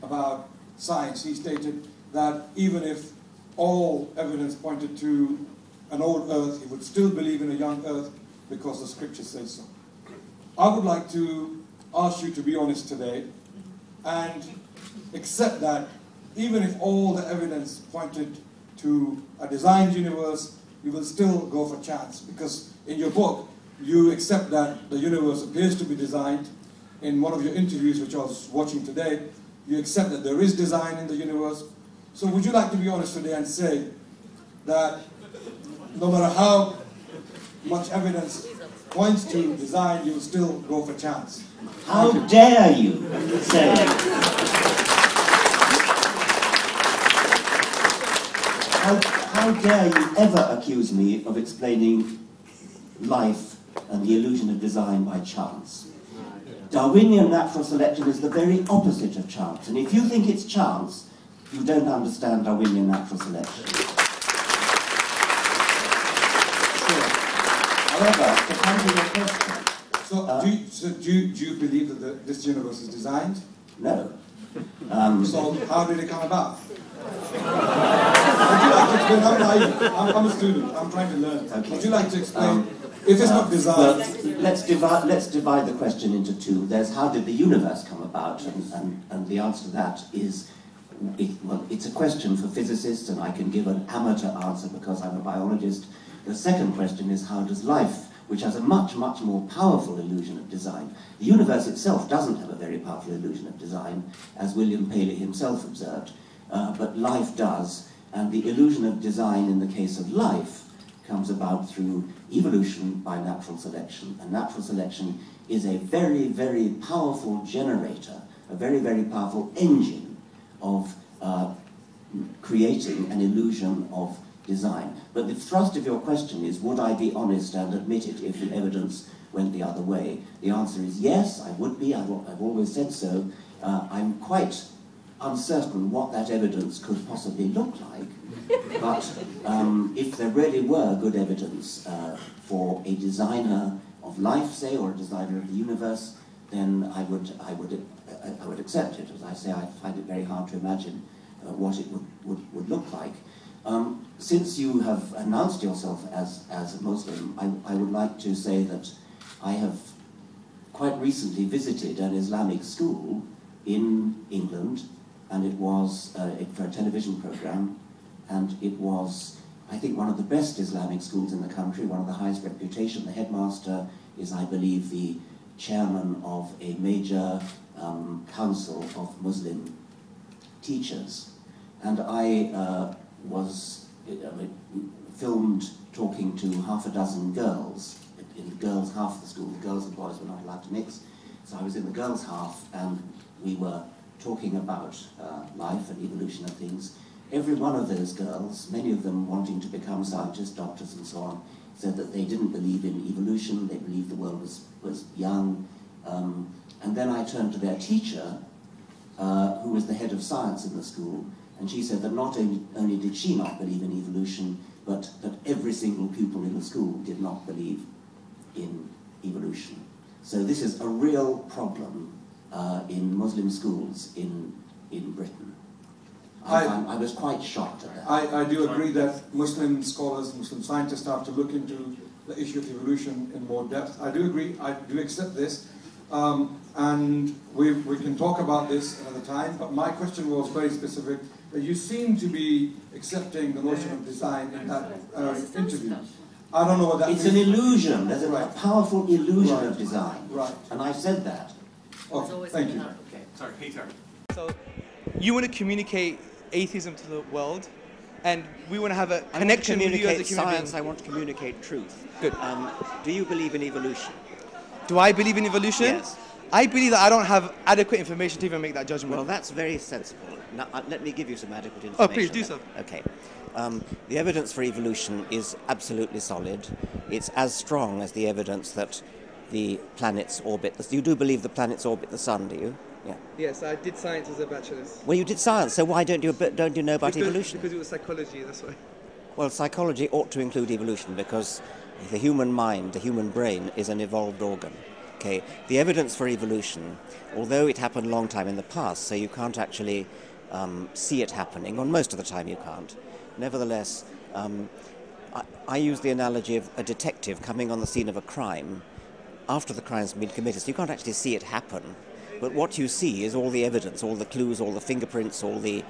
about science, he stated that even if all evidence pointed to an old earth, he would still believe in a young earth because the scripture says so. I would like to ask you to be honest today and accept that even if all the evidence pointed to a designed universe, you will still go for chance, because in your book you accept that the universe appears to be designed. In one of your interviews, which I was watching today, you accept that there is design in the universe. So would you like to be honest today and say that no matter how much evidence points to design, you will still go for chance? How dare you say how dare you ever accuse me of explaining life and the illusion of design by chance? Darwinian natural selection is the very opposite of chance, and if you think it's chance, you don't understand Darwinian natural selection. However, to come to your question... do you believe that this universe is designed? No. So how did it come about? Would you like to explain? I'm a student, I'm trying to learn. Okay. Would you like to explain, if it's not designed... Well, let's divide the question into two. There's how did the universe come about, and the answer to that is, it's a question for physicists, and I can give an amateur answer because I'm a biologist. The second question is, how does life, which has a much, much more powerful illusion of design. The universe itself doesn't have a very powerful illusion of design, as William Paley himself observed, but life does, and the illusion of design in the case of life comes about through evolution by natural selection. And natural selection is a very, very powerful generator, a very, very powerful engine of creating an illusion of design. But the thrust of your question is, would I be honest and admit it if the evidence went the other way? The answer is yes, I would be. I've always said so. I'm quite uncertain what that evidence could possibly look like. But if there really were good evidence for a designer of life, say, or a designer of the universe, then I would accept it. As I say, I find it very hard to imagine what it would look like. Since you have announced yourself as a Muslim, I would like to say that I have quite recently visited an Islamic school in England, and it was for a television program, and it was, I think, one of the best Islamic schools in the country, one of the highest reputation. The headmaster is, I believe, the chairman of a major council of Muslim teachers. And I was filmed talking to half a dozen girls, in the girls' half of the school. The girls and boys were not allowed to mix. So I was in the girls' half, and we were talking about life and evolution and things. Every one of those girls, many of them wanting to become scientists, doctors and so on, said that they didn't believe in evolution, they believed the world was young. And then I turned to their teacher, who was the head of science in the school, and she said that not only did she not believe in evolution, but that every single pupil in the school did not believe in evolution. So this is a real problem in Muslim schools in Britain. I was quite shocked at that. I do agree that Muslim scholars, Muslim scientists have to look into the issue of evolution in more depth. I do agree, I do accept this, and we can talk about this another time, but my question was very specific. You seem to be accepting the notion of design in that interview. I don't know what that means. It's an illusion. There's a powerful illusion of design. Right. And I said that. Okay, thank you. Okay. Sorry, Peter. So, you want to communicate atheism to the world, and we want to have a connection with you as a human science, being. I want to communicate truth. Good. Do you believe in evolution? Do I believe in evolution? Yes. I believe that I don't have adequate information to even make that judgment. Well, that's very sensible. Now, let me give you some adequate information. Oh, please do so. Okay. The evidence for evolution is absolutely solid. It's as strong as the evidence that the planets orbit. You do believe the planets orbit the sun, do you? Yeah. Yes, I did science as a bachelor's. Well, you did science, so why don't you know about evolution? Because it was psychology, that's why. Well, psychology ought to include evolution because the human mind, the human brain, is an evolved organ, Okay, the evidence for evolution, although it happened a long time in the past, so you can't actually see it happening, or most of the time you can't. Nevertheless, I use the analogy of a detective coming on the scene of a crime after the crime's been committed. So you can't actually see it happen, but what you see is all the evidence, all the clues, all the fingerprints, all the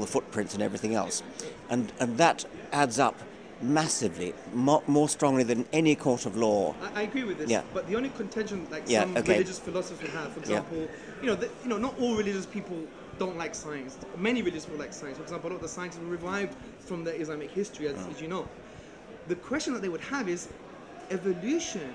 footprints and everything else. And that adds up massively, more strongly than any court of law. I agree with this, Yeah. but the only contention some okay. religious philosophers have, for example, not all religious people don't like science. Many religious people like science. For example, a lot of the scientists were revived from the Islamic history, as you know. The question that they would have is, evolution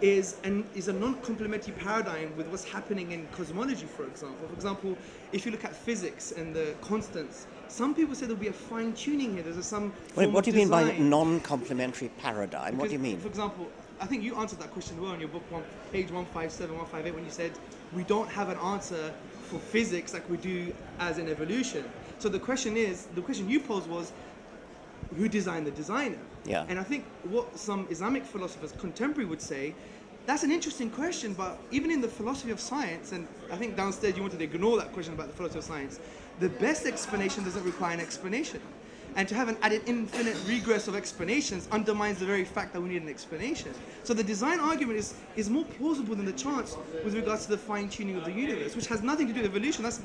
is a non-complementary paradigm with what's happening in cosmology, for example. For example, if you look at physics and the constants, some people say there'll be a fine-tuning here. There's some form What do of you mean by design. non-complementary paradigm? Because, What do you mean? For example, I think you answered that question well in your book, page 157, 158, when you said we don't have an answer for physics like we do as in evolution. So the question you posed was, who designed the designer? Yeah. And I think what some Islamic philosophers contemporary would say, that's an interesting question, but even in the philosophy of science, and I think downstairs you wanted to ignore that question about the philosophy of science, the best explanation doesn't require an explanation. And to have an added infinite regress of explanations undermines the very fact that we need an explanation. So the design argument is more plausible than the chance with regards to the fine-tuning of the universe, which has nothing to do with evolution. That's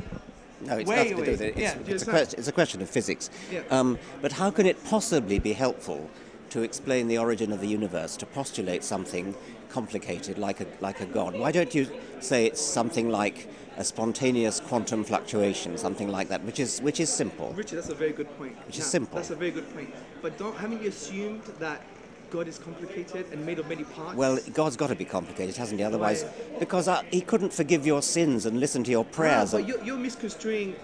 No, it's way nothing to away. do with it. Yeah, It's a question of physics. Yeah. But how can it possibly be helpful to explain the origin of the universe, to postulate something complicated like a god? Why don't you say it's something like a spontaneous quantum fluctuation, something like that, which is simple? Richard, that's a very good point. Which is simple. That's a very good point. But haven't you assumed that God is complicated and made of many parts? Well, God's got to be complicated, hasn't he? Otherwise, because he couldn't forgive your sins and listen to your prayers. But you're misconstruing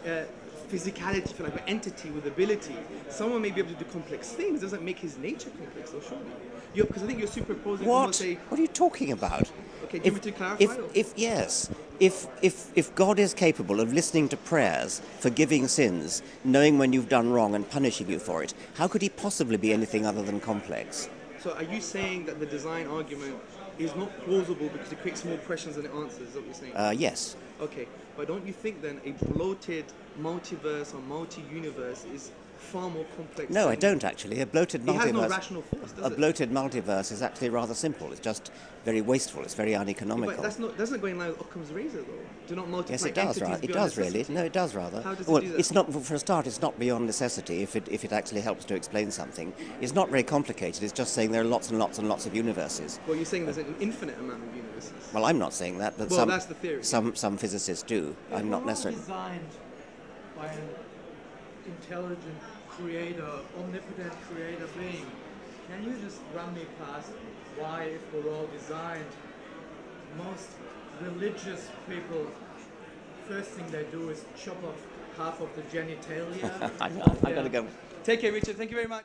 physicality, for like an entity with ability. Someone may be able to do complex things. Doesn't make his nature complex, though, surely. Because I think you're superposing. What are you talking about? Okay, do you want me to clarify? If God is capable of listening to prayers, forgiving sins, knowing when you've done wrong and punishing you for it, how could he possibly be anything other than complex? So are you saying that the design argument is not plausible because it creates more questions than it answers? Is that what you're saying? Yes. Okay, but don't you think then a bloated multiverse or multi-universe is far more complex? No, I don't actually. A bloated multiverse. It has no rational force, does it? A bloated multiverse is actually rather simple. It's just very wasteful. It's very uneconomical. But that's not going in line with Occam's razor, though. Do not multiply. Yes, it does. Right. It does really. No, it does rather. How does well, it do that? it's not. For a start, it's not beyond necessity. If it actually helps to explain something, it's not very complicated. It's just saying there are lots and lots and lots of universes. Well, you're saying there's an infinite amount of universes. Well, I'm not saying that, but that's the theory. Some physicists do. I'm not necessarily. Designed by an intelligent creator, omnipotent creator being. Can you just run me past why, if we're all designed, most religious people, first thing they do is chop off half of the genitalia? I'm going to go. Take care, Richard. Thank you very much.